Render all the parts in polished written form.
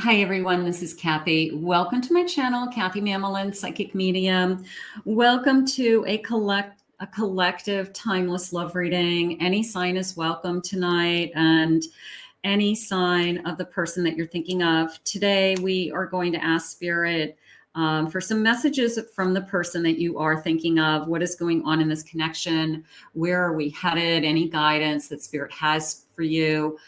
Hi everyone, this is Kathy. Welcome to my channel, Kathy Mamelin, Psychic Medium. Welcome to a collective timeless love reading. Any sign is welcome tonight, and any sign of the person that you're thinking of. Today we are going to ask Spirit for some messages from the person that you are thinking of. What is going on in this connection? Where are we headed? Any guidance that Spirit has for you?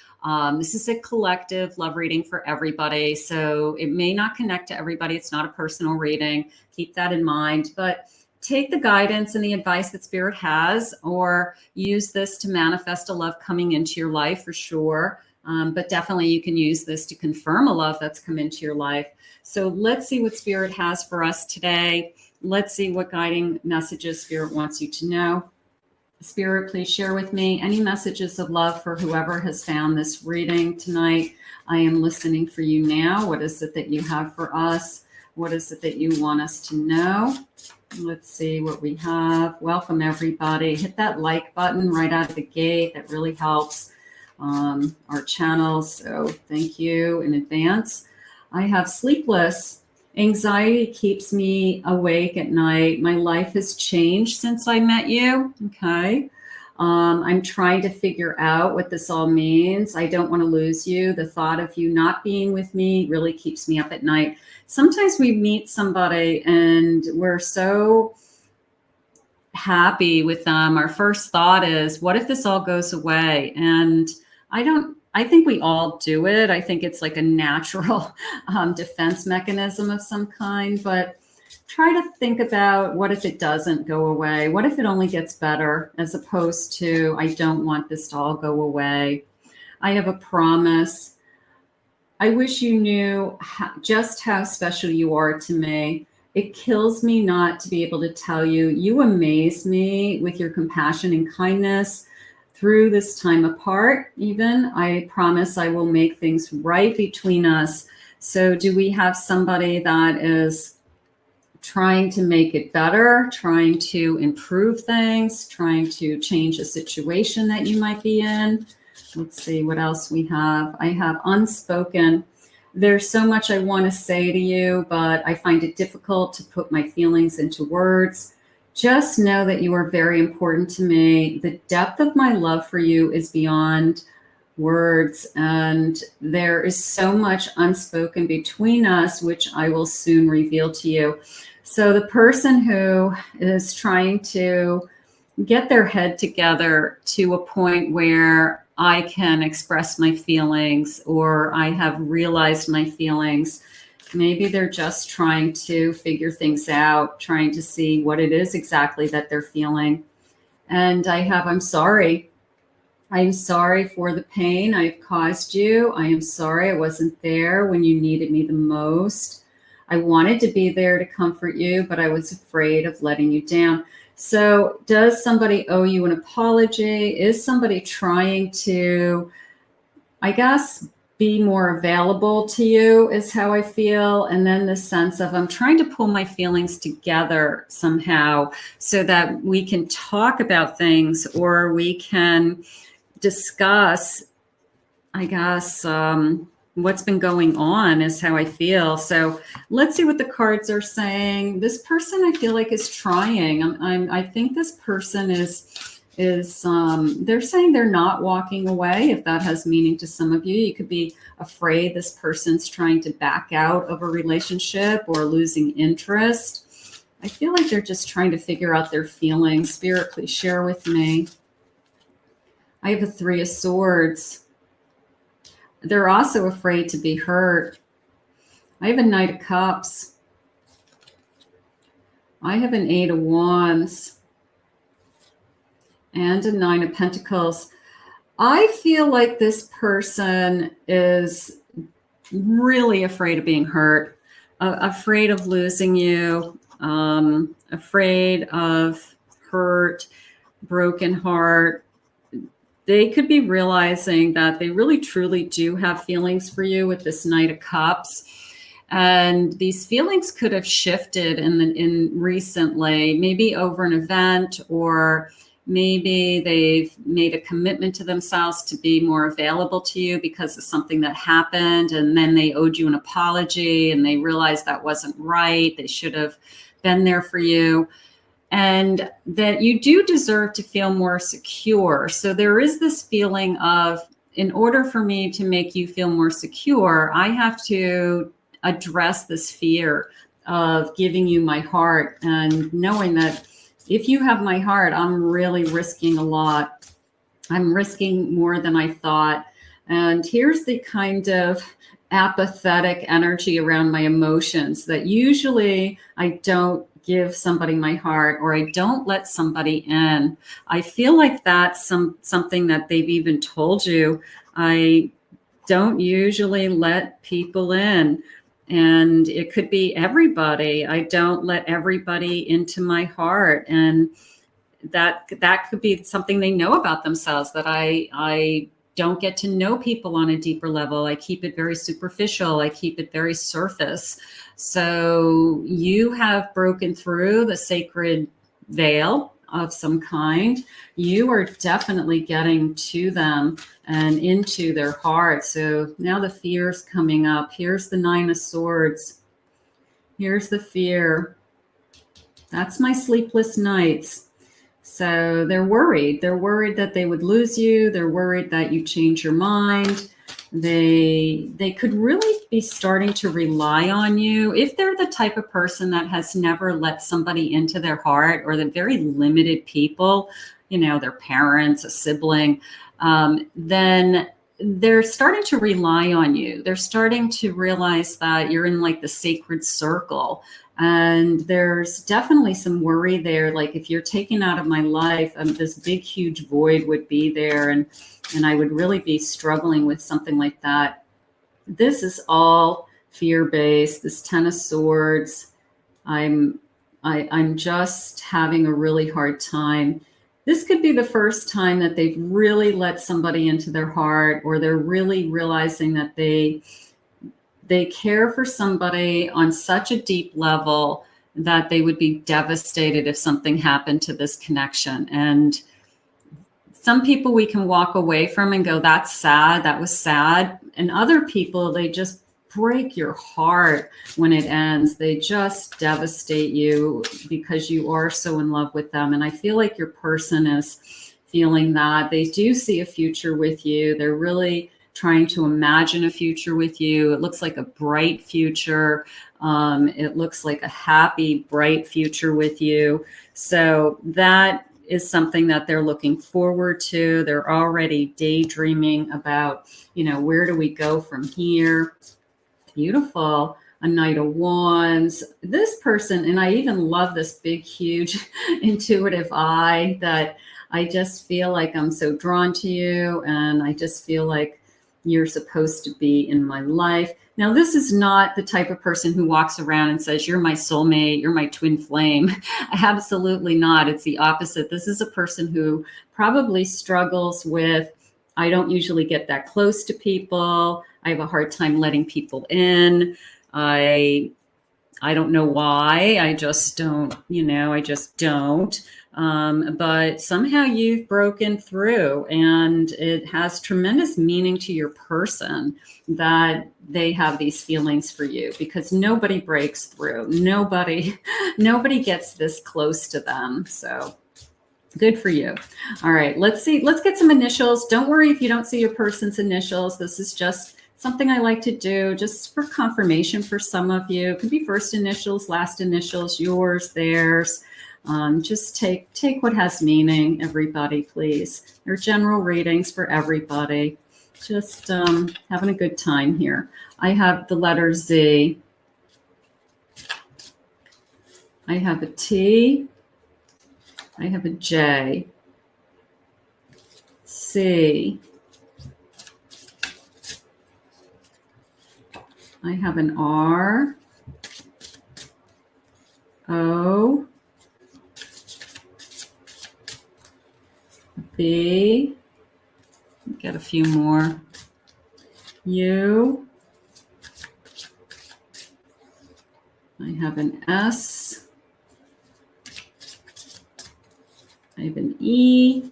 This is a collective love reading for everybody, so it may not connect to everybody. It's not a personal reading. Keep that in mind, but take the guidance and the advice that Spirit has, or use this to manifest a love coming into your life for sure. But definitely you can use this to confirm a love that's come into your life. So let's see what Spirit has for us today. Let's see what guiding messages Spirit wants you to know. Spirit, please share with me any messages of love for whoever has found this reading tonight. I am listening for you now. What is it that you have for us? What is it that you want us to know? Let's see what we have. Welcome, everybody. Hit that like button right out of the gate. That really helps our channel. So thank you in advance. I have sleepless. Anxiety keeps me awake at night. My life has changed since I met you. Okay. I'm trying to figure out what this all means. I don't want to lose you. The thought of you not being with me really keeps me up at night. Sometimes we meet somebody and we're so happy with them. Our first thought is, what if this all goes away? And I think we all do it. I think it's like a natural defense mechanism of some kind, but try to think about, what if it doesn't go away? What if it only gets better, as opposed to, I don't want this to all go away. I have a promise. I wish you knew just how special you are to me. It kills me not to be able to tell you. You amaze me with your compassion and kindness. Through this time apart, even, I promise I will make things right between us. So do we have somebody that is trying to make it better, trying to improve things, trying to change a situation that you might be in? Let's see what else we have. I have unspoken. There's so much I want to say to you, but I find it difficult to put my feelings into words. Just know that you are very important to me. The depth of my love for you is beyond words, and there is so much unspoken between us, which I will soon reveal to you. So the person who is trying to get their head together to a point where I can express my feelings, or I have realized my feelings, maybe they're just trying to figure things out, trying to see what it is exactly that they're feeling. And I'm sorry. I'm sorry for the pain I've caused you. I am sorry I wasn't there when you needed me the most. I wanted to be there to comfort you, but I was afraid of letting you down. So does somebody owe you an apology? Is somebody trying to, I guess, be more available to you, is how I feel. And then the sense of, I'm trying to pull my feelings together somehow so that we can talk about things, or we can discuss, I guess, what's been going on, is how I feel. So let's see what the cards are saying. This person, I feel like, is trying. I think this person is they're saying they're not walking away. If that has meaning to some of you, you could be afraid this person's trying to back out of a relationship or losing interest. I feel like they're just trying to figure out their feelings. Spirit, please share with me. I have a 3 of Swords. They're also afraid to be hurt. I have a Knight of Cups. I have an 8 of Wands. And a 9 of Pentacles. I feel like this person is really afraid of being hurt, afraid of losing you, afraid of hurt, broken heart. They could be realizing that they really truly do have feelings for you with this Knight of Cups. And these feelings could have shifted in recently, maybe over an event, or Maybe they've made a commitment to themselves to be more available to you because of something that happened, and then they owed you an apology and they realized that wasn't right. They should have been there for you, and that you do deserve to feel more secure. So there is this feeling of, in order for me to make you feel more secure, I have to address this fear of giving you my heart and knowing that if you have my heart, I'm really risking a lot. I'm risking more than I thought. And here's the kind of apathetic energy around my emotions that usually I don't give somebody my heart, or I don't let somebody in. I feel like that's something that they've even told you. I don't usually let people in. And it could be everybody. I don't let everybody into my heart. And that could be something they know about themselves, that I don't get to know people on a deeper level. I keep it very superficial. I keep it very surface. So you have broken through the sacred veil of some kind. You are definitely getting to them and into their heart. So now the fear's coming up. Here's the 9 of Swords. Here's the fear. That's my sleepless nights. So they're worried. They're worried that they would lose you. They're worried that you change your mind. They could really be starting to rely on you. If they're the type of person that has never let somebody into their heart, or the very limited people, you know, their parents, a sibling, then they're starting to rely on you. They're starting to realize that you're in like the sacred circle. And there's definitely some worry there. Like, if you're taken out of my life, this big, huge void would be there. And I would really be struggling with something like that. This is all fear-based. This 10 of Swords. I'm just having a really hard time. This could be the first time that they've really let somebody into their heart, or they're really realizing that they care for somebody on such a deep level that they would be devastated if something happened to this connection. And some people we can walk away from and go, that's sad, that was sad. And other people, they just break your heart when it ends. They just devastate you because you are so in love with them. And I feel like your person is feeling that. They do see a future with you. They're really trying to imagine a future with you. It looks like a bright future. It looks like a happy, bright future with you. So that is something that they're looking forward to. They're already daydreaming about, you know, where do we go from here? Beautiful. A Knight of Wands. This person, and I even love this big, huge intuitive eye, that I just feel like I'm so drawn to you, and I just feel like you're supposed to be in my life. Now, this is not the type of person who walks around and says, you're my soulmate, you're my twin flame. Absolutely not. It's the opposite. This is a person who probably struggles with, I don't usually get that close to people. I have a hard time letting people in. I don't know why. I just don't, I just don't. But somehow you've broken through, and it has tremendous meaning to your person that they have these feelings for you, because nobody breaks through. Nobody gets this close to them. So good for you. All right, let's see. Let's get some initials. Don't worry if you don't see your person's initials. This is just something I like to do just for confirmation for some of you. It could be first initials, last initials, yours, theirs. Just take what has meaning, everybody, please. They're general readings for everybody. Just having a good time here. I have the letter Z. I have a T. I have a J. C. I have an R. O. B. Get a few more. U. I have an S. I have an E,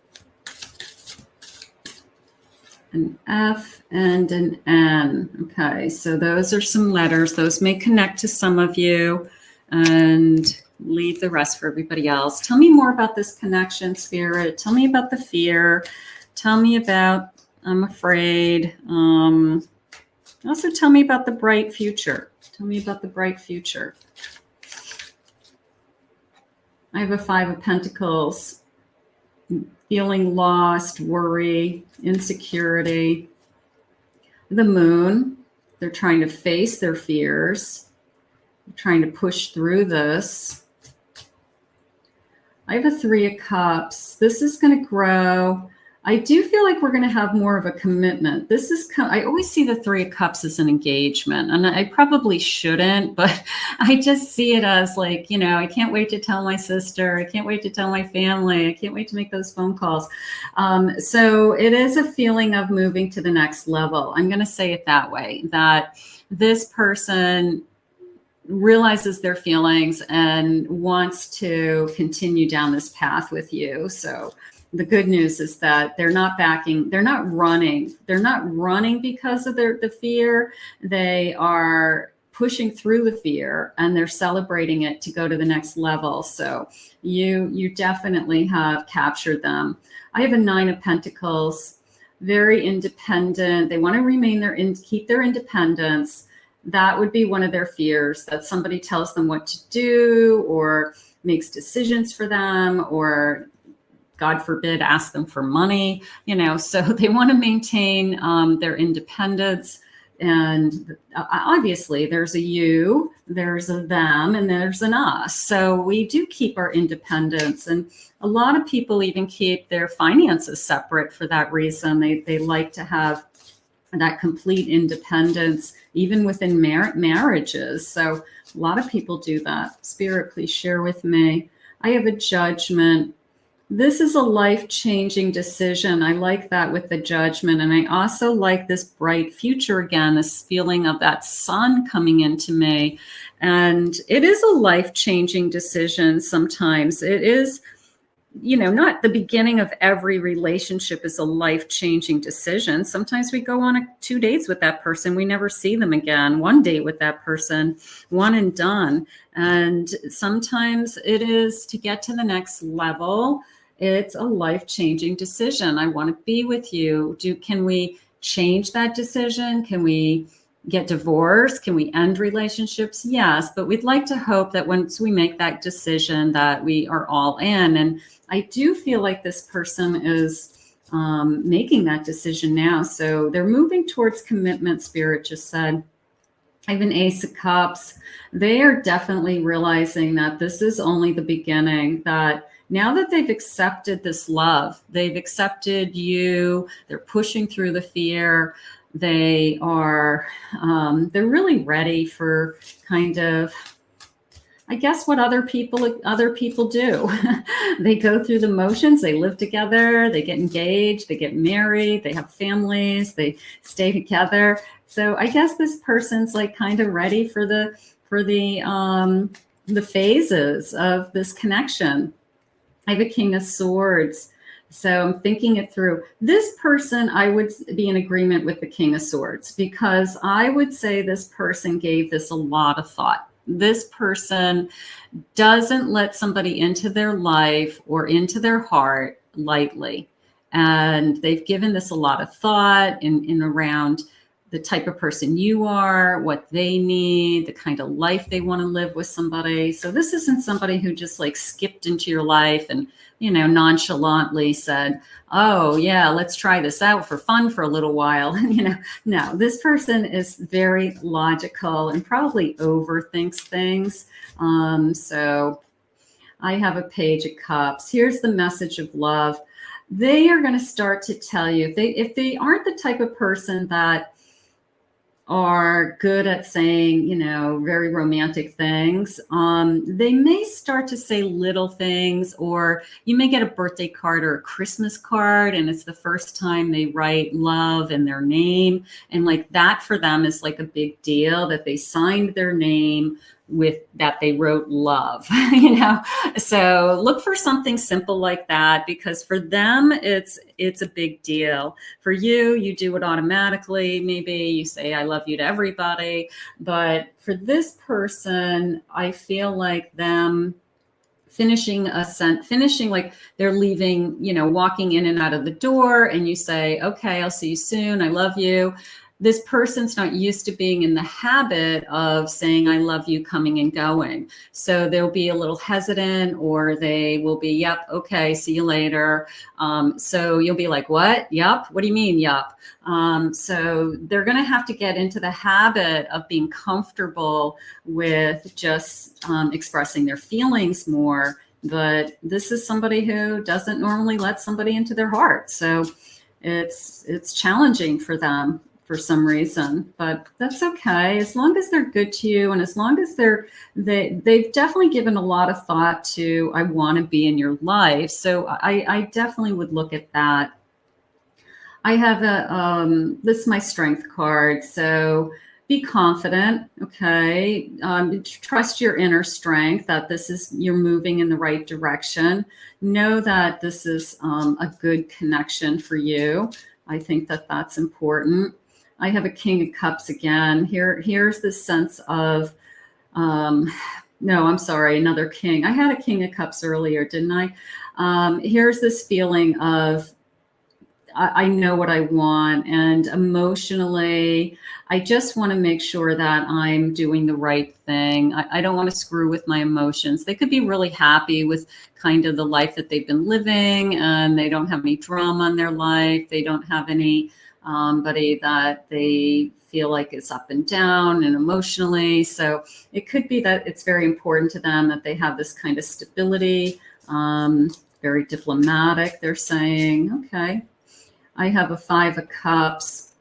an F, and an N. Okay, so those are some letters. Those may connect to some of you and leave the rest for everybody else. Tell me more about this connection, Spirit. Tell me about the fear. Tell me about I'm afraid. Also tell me about the bright future. Tell me about the bright future. I have a 5 of Pentacles. Feeling lost, worry, insecurity. The Moon. They're trying to face their fears. They're trying to push through this. I have a 3 of Cups. This is going to grow. I do feel like we're going to have more of a commitment. This is, I always see the 3 of Cups as an engagement, and I probably shouldn't, but I just see it as like, you know, I can't wait to tell my sister. I can't wait to tell my family. I can't wait to make those phone calls. So it is a feeling of moving to the next level. I'm going to say it that way, that this person realizes their feelings and wants to continue down this path with you. So the good news is that they're not backing, they're not running. They're not running because of the fear. They are pushing through the fear and they're celebrating it to go to the next level. So you definitely have captured them. I have a 9 of Pentacles, very independent. They want to remain keep their independence. That would be one of their fears, that somebody tells them what to do or makes decisions for them, or God forbid, ask them for money, you know, so they want to maintain their independence. And obviously there's a you, there's a them, and there's an us. So we do keep our independence. And a lot of people even keep their finances separate for that reason. They like to have that complete independence, even within marriages. So a lot of people do that. Spirit, please share with me. I have a Judgment. This is a life-changing decision. I like that with the Judgment. And I also like this bright future again, this feeling of that sun coming into me. And it is a life-changing decision sometimes. It is, you know, not the beginning of every relationship is a life-changing decision. Sometimes we go on 2 dates with that person. We never see them again. 1 date with that person, one and done. And sometimes it is to get to the next level. It's a life-changing decision. I want to be with you. Can we change that decision? Can we get divorced? Can we end relationships? Yes, but we'd like to hope that once we make that decision that we are all in. And I do feel like this person is making that decision now. So they're moving towards commitment, Spirit just said. I have an Ace of Cups. They are definitely realizing that this is only the beginning, that now that they've accepted this love, they've accepted you, they're pushing through the fear. They are, they're really ready for kind of, I guess, what other people do. They go through the motions, they live together, they get engaged, they get married, they have families, they stay together. So I guess this person's like kind of ready for the phases of this connection. I have a King of Swords. So I'm thinking it through. This person, I would be in agreement with the King of Swords, because I would say this person gave this a lot of thought. This person doesn't let somebody into their life or into their heart lightly. And they've given this a lot of thought in around the type of person you are, what they need, the kind of life they want to live with somebody. So this isn't somebody who just like skipped into your life and, you know, nonchalantly said, oh yeah, let's try this out for fun for a little while. You know, no, this person is very logical and probably overthinks things. So I have a Page of Cups. Here's the message of love. They are going to start to tell you, if they aren't the type of person that are good at saying, you know, very romantic things, they may start to say little things, or you may get a birthday card or a Christmas card and it's the first time they write love in their name. And like that for them is like a big deal, that they signed their name with that they wrote love, you know? So look for something simple like that, because for them, it's a big deal. For you, you do it automatically. Maybe you say, I love you to everybody. But for this person, I feel like them finishing like they're leaving, you know, walking in and out of the door, and you say, okay, I'll see you soon, I love you. This person's not used to being in the habit of saying I love you coming and going, so they'll be a little hesitant, or they will be, yep, okay, see you later. So you'll be like, what? Yep, what do you mean, yep? So they're going to have to get into the habit of being comfortable with just expressing their feelings more. But this is somebody who doesn't normally let somebody into their heart, so it's challenging for them for some reason, but that's okay. As long as they're good to you, and as long as they've definitely given a lot of thought to, I want to be in your life. So I definitely would look at that. I have this is my strength card. So be confident. Okay. Trust your inner strength that you're moving in the right direction. Know that this is a good connection for you. I think that that's important. I have a King of Cups again. Here's this sense of, no, I'm sorry, another King. I had a King of Cups earlier, didn't I? Here's this feeling of, I know what I want, and emotionally, I just want to make sure that I'm doing the right thing. I don't want to screw with my emotions. They could be really happy with kind of the life that they've been living, and they don't have any drama in their life. They don't have anybody that they feel like is up and down and emotionally. So it could be that it's very important to them that they have this kind of stability, very diplomatic, they're saying. Okay. I have a 5 of Cups.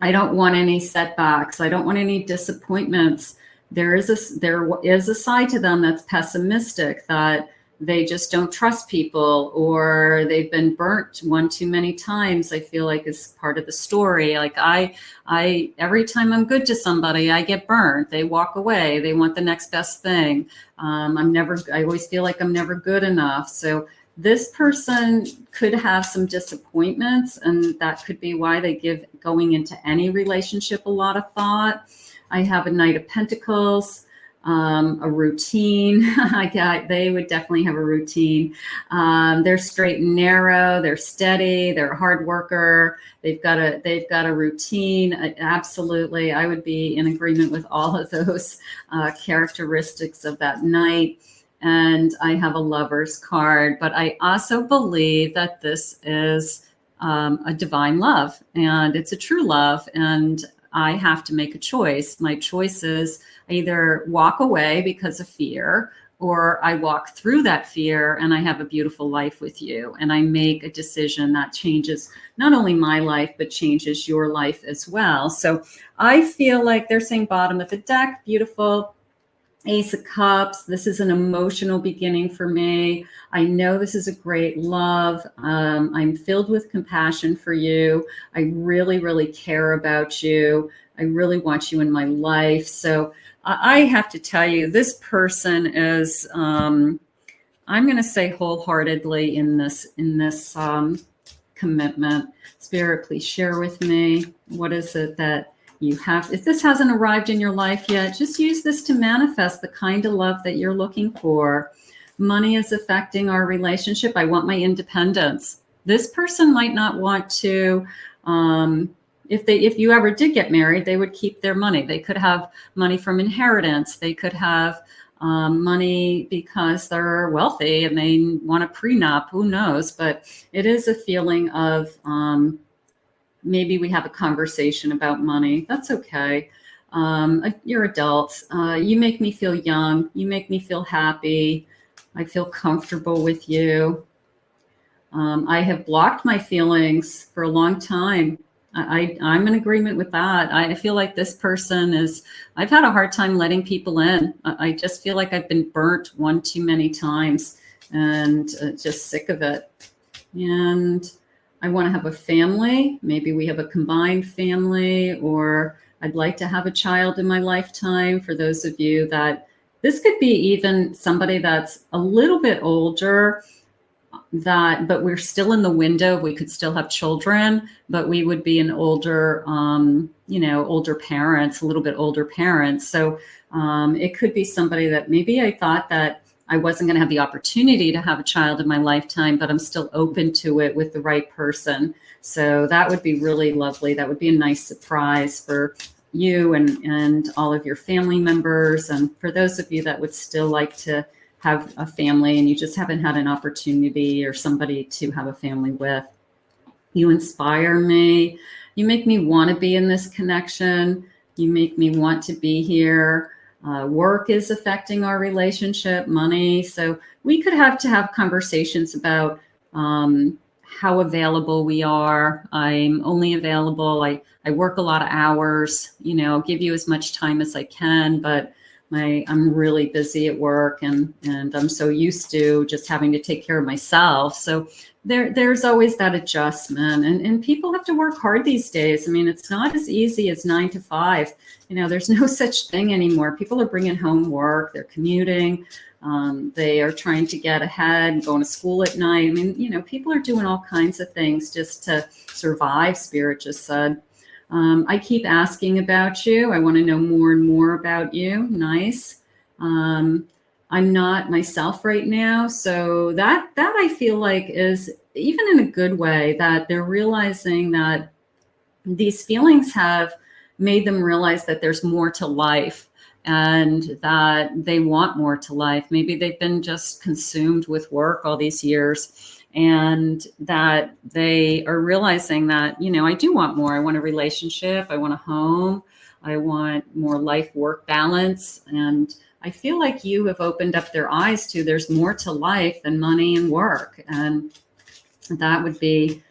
I don't want any setbacks. I don't want any disappointments. There is a side to them that's pessimistic, that they just don't trust people, or they've been burnt one too many times. I feel like is part of the story. Like I every time I'm good to somebody, I get burnt. They walk away. They want the next best thing. I always feel like I'm never good enough. So this person could have some disappointments, and that could be why they give going into any relationship a lot of thought. I have a Knight of Pentacles, a routine. They would definitely have a routine. They're straight and narrow. They're steady. They're a hard worker. They've got a routine. Absolutely, I would be in agreement with all of those characteristics of that Knight. And I have a Lover's card, but I also believe that this is a divine love, and it's a true love, and I have to make a choice. My choice is I either walk away because of fear, or I walk through that fear and I have a beautiful life with you, and I make a decision that changes not only my life, but changes your life as well. So I feel like they're saying bottom of the deck, beautiful. Ace of Cups. This is an emotional beginning for me. I know this is a great love. I'm filled with compassion for you. I really, really care about you. I really want you in my life. So I have to tell you, this person is, I'm going to say wholeheartedly in this commitment. Spirit, please share with me. What is it that you have? If this hasn't arrived in your life yet, just use this to manifest the kind of love that you're looking for. Money is affecting our relationship. I want my independence. This person might not want to, if you ever did get married, they would keep their money. They could have money from inheritance. They could have money because they're wealthy and they want a prenup. Who knows? But it is a feeling of, maybe we have a conversation about money. That's okay. You're adults. You make me feel young. You make me feel happy. I feel comfortable with you. I have blocked my feelings for a long time. I'm in agreement with that. I feel like this person I've had a hard time letting people in. I just feel like I've been burnt one too many times, and just sick of it. And I want to have a family. Maybe we have a combined family, or I'd like to have a child in my lifetime. For those of you that this could be even somebody that's a little bit older, but we're still in the window. We could still have children, but we would be an older, older parents, a little bit older parents. So it could be somebody that maybe I thought that I wasn't going to have the opportunity to have a child in my lifetime, but I'm still open to it with the right person. So that would be really lovely. That would be a nice surprise for you and all of your family members. And for those of you that would still like to have a family and you just haven't had an opportunity or somebody to have a family with. You inspire me. You make me want to be in this connection. You make me want to be here. Work is affecting our relationship, money. So we could have to have conversations about how available we are. I'm only available. I work a lot of hours, I'll give you as much time as I can, but I'm really busy at work and I'm so used to just having to take care of myself. So there's always that adjustment and people have to work hard these days. I mean, it's not as easy as 9 to 5. There's no such thing anymore. People are bringing home work. They're commuting. They are trying to get ahead, going to school at night. I mean, people are doing all kinds of things just to survive, Spirit just said. I keep asking about you. I want to know more and more about you. Nice. I'm not myself right now. So that I feel like is, even in a good way, that they're realizing that these feelings have made them realize that there's more to life and that they want more to life. Maybe they've been just consumed with work all these years. And that they are realizing that, I do want more. I want a relationship. I want a home. I want more life-work balance. And I feel like you have opened up their eyes to there's more to life than money and work. And that would be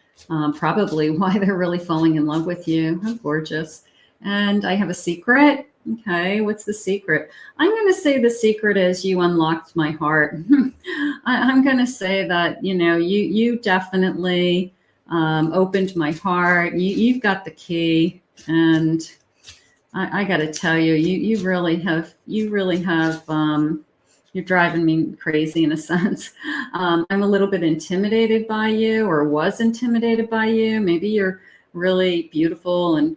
probably why they're really falling in love with you. How gorgeous. And I have a secret. Okay, what's the secret? I'm going to say the secret is you unlocked my heart. I'm going to say that, you definitely opened my heart. You've got the key. And I got to tell you, you really have, you're driving me crazy in a sense. I'm a little bit intimidated by you, or was intimidated by you. Maybe you're really beautiful and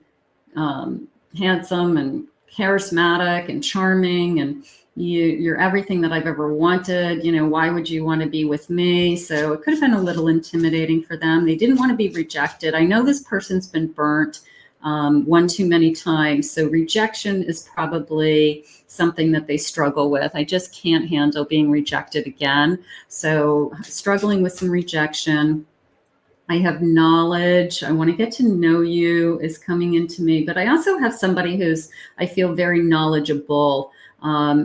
handsome and charismatic and charming, and you're everything that I've ever wanted. Why would you want to be with me? So it could have been a little intimidating for them. They didn't want to be rejected. I know this person's been burnt one too many times. So rejection is probably something that they struggle with. I just can't handle being rejected again. So struggling with some rejection. I have knowledge. I want to get to know you is coming into me. But I also have somebody who's, I feel, very knowledgeable,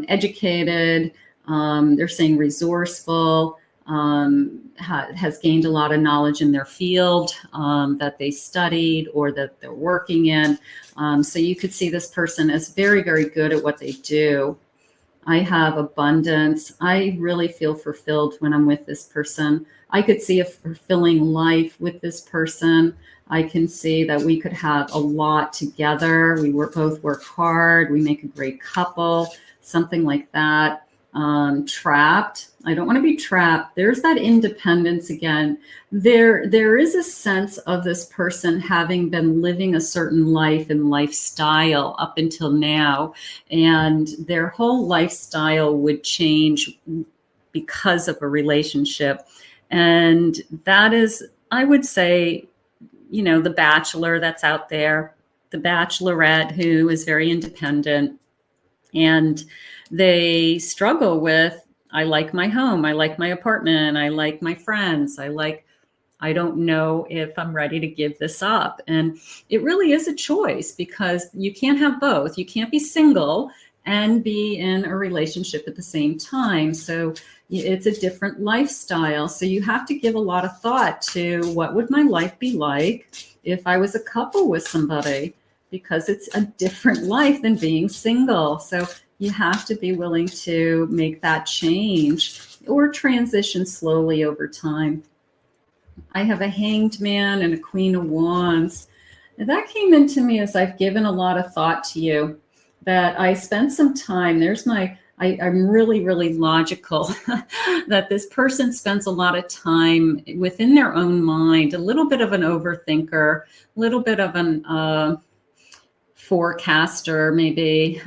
educated. They're saying resourceful, has gained a lot of knowledge in their field that they studied or that they're working in. So you could see this person as very, very good at what they do. I have abundance. I really feel fulfilled when I'm with this person. I could see a fulfilling life with this person. I can see that we could have a lot together. We both work hard. We make a great couple, something like that. Trapped. I don't want to be trapped. There's that independence again. There is a sense of this person having been living a certain life and lifestyle up until now, and their whole lifestyle would change because of a relationship. And that is, I would say, the bachelor that's out there, the bachelorette who is very independent, and they struggle with, I like my home, I like my apartment, I like my friends, I don't know if I'm ready to give this up. And it really is a choice, because you can't have both. You can't be single and be in a relationship at the same time. So it's a different lifestyle. So you have to give a lot of thought to, what would my life be like if I was a couple with somebody? Because it's a different life than being single. So you have to be willing to make that change or transition slowly over time. I have a Hanged Man and a Queen of Wands. And that came into me as I've given a lot of thought to you, that I spent some time. I I'm really, really logical that this person spends a lot of time within their own mind, a little bit of an overthinker, a little bit of an forecaster, maybe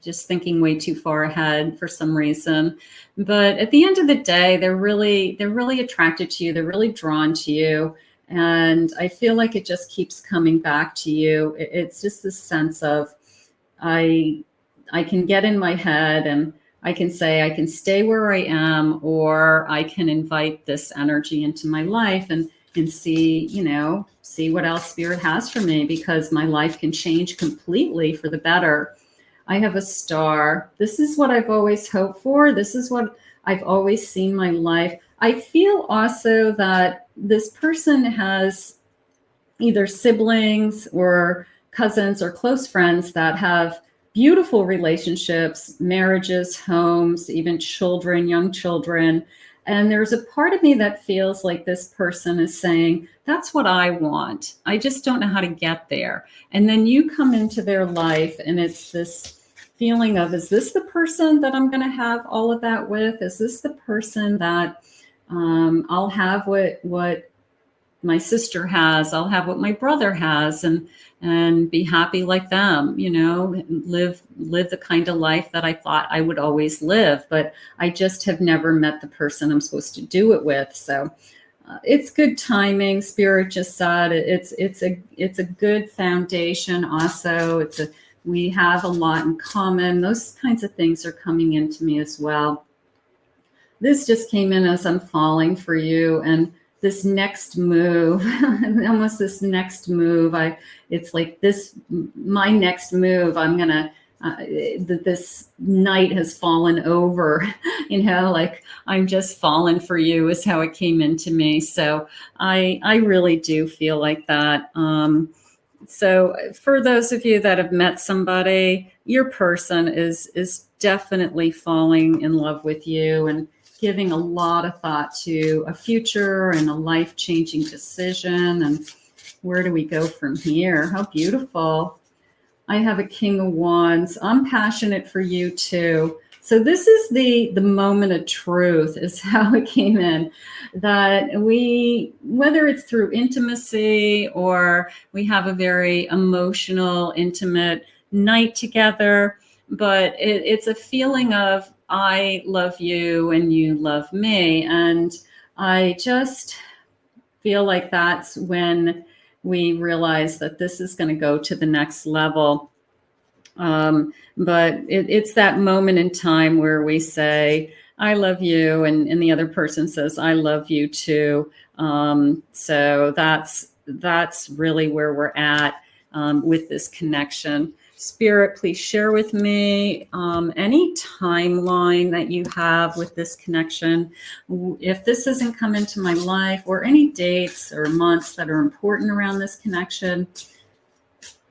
just thinking way too far ahead for some reason. But at the end of the day, they're really attracted to you. They're really drawn to you. And I feel like it just keeps coming back to you. It's just this sense of, I can get in my head and I can say I can stay where I am, or I can invite this energy into my life and see, see what else spirit has for me, because my life can change completely for the better. I have a star. This is what I've always hoped for. This is what I've always seen my life. I feel also that this person has either siblings or cousins or close friends that have beautiful relationships, marriages, homes, even children, young children. And there's a part of me that feels like this person is saying, that's what I want. I just don't know how to get there. And then you come into their life and it's this feeling of, is this the person that I'm going to have all of that with? Is this the person that I'll have what my sister has, I'll have what my brother has, and be happy like them, live the kind of life that I thought I would always live, but I just have never met the person I'm supposed to do it with. So it's good timing. Spirit just said it's a good foundation. Also, we have a lot in common. Those kinds of things are coming into me as well. This just came in as I'm falling for you, and this next move, almost this next move. It's like my next move. I'm gonna. This night has fallen over. Like I'm just falling for you is how it came into me. So I really do feel like that. So for those of you that have met somebody, your person is definitely falling in love with you and giving a lot of thought to a future and a life-changing decision. And where do we go from here? How beautiful. I have a King of Wands. I'm passionate for you too. So this is the moment of truth is how it came in, that whether it's through intimacy or we have a very emotional, intimate night together, but it's a feeling of, I love you and you love me. And I just feel like that's when we realize that this is going to go to the next level. But it's that moment in time where we say, I love you, and the other person says, I love you too. So that's really where we're at with this connection. Spirit, please share with me any timeline that you have with this connection. If this hasn't come into my life, or any dates or months that are important around this connection,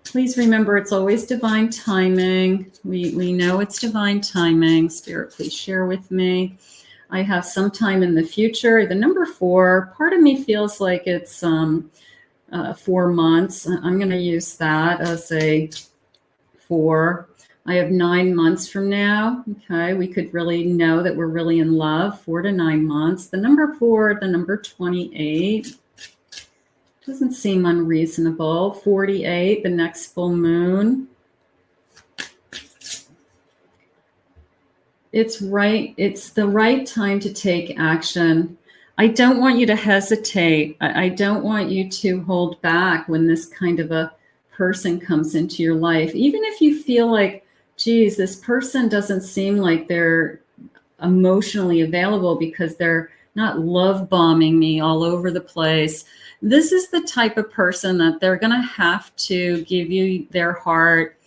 please remember it's always divine timing. We know it's divine timing. Spirit, please share with me. I have some time in the future. The number 4, part of me feels like it's 4 months. I'm going to use that as a 4. I have 9 months from now. Okay, we could really know that we're really in love. 4 to 9 months. The number 4, the number 28. Doesn't seem unreasonable. 48, the next full moon. It's right. It's the right time to take action. I don't want you to hesitate. I don't want you to hold back when this kind of a person comes into your life. Even if you feel like, geez, this person doesn't seem like they're emotionally available because they're not love bombing me all over the place. This is the type of person that they're going to have to give you their heart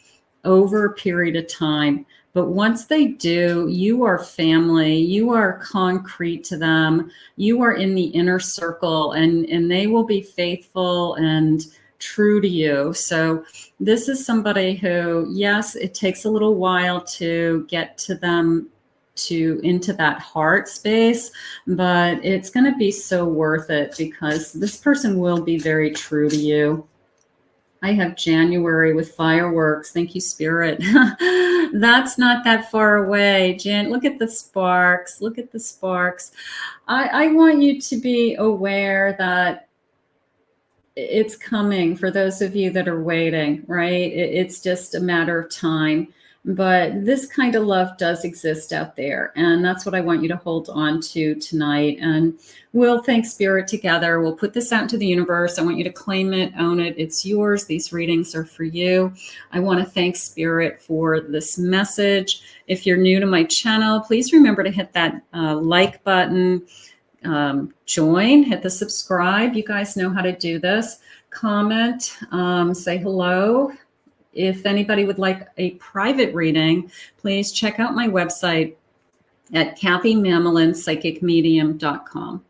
over a period of time. But once they do, you are family, you are concrete to them, you are in the inner circle, and they will be faithful and true to you. So this is somebody who, yes, it takes a little while to get to them into that heart space, but it's going to be so worth it because this person will be very true to you. I have January with fireworks. Thank you, Spirit. That's not that far away. Jan, look at the sparks. Look at the sparks. I want you to be aware that it's coming for those of you that are waiting, right? It's just a matter of time. But this kind of love does exist out there. And that's what I want you to hold on to tonight. And we'll thank Spirit together. We'll put this out into the universe. I want you to claim it, own it. It's yours. These readings are for you. I want to thank Spirit for this message. If you're new to my channel, please remember to hit that like button, join, hit the subscribe. You guys know how to do this. Comment, say hello. If anybody would like a private reading, please check out my website at CathyMammelinPsychicMedium.com.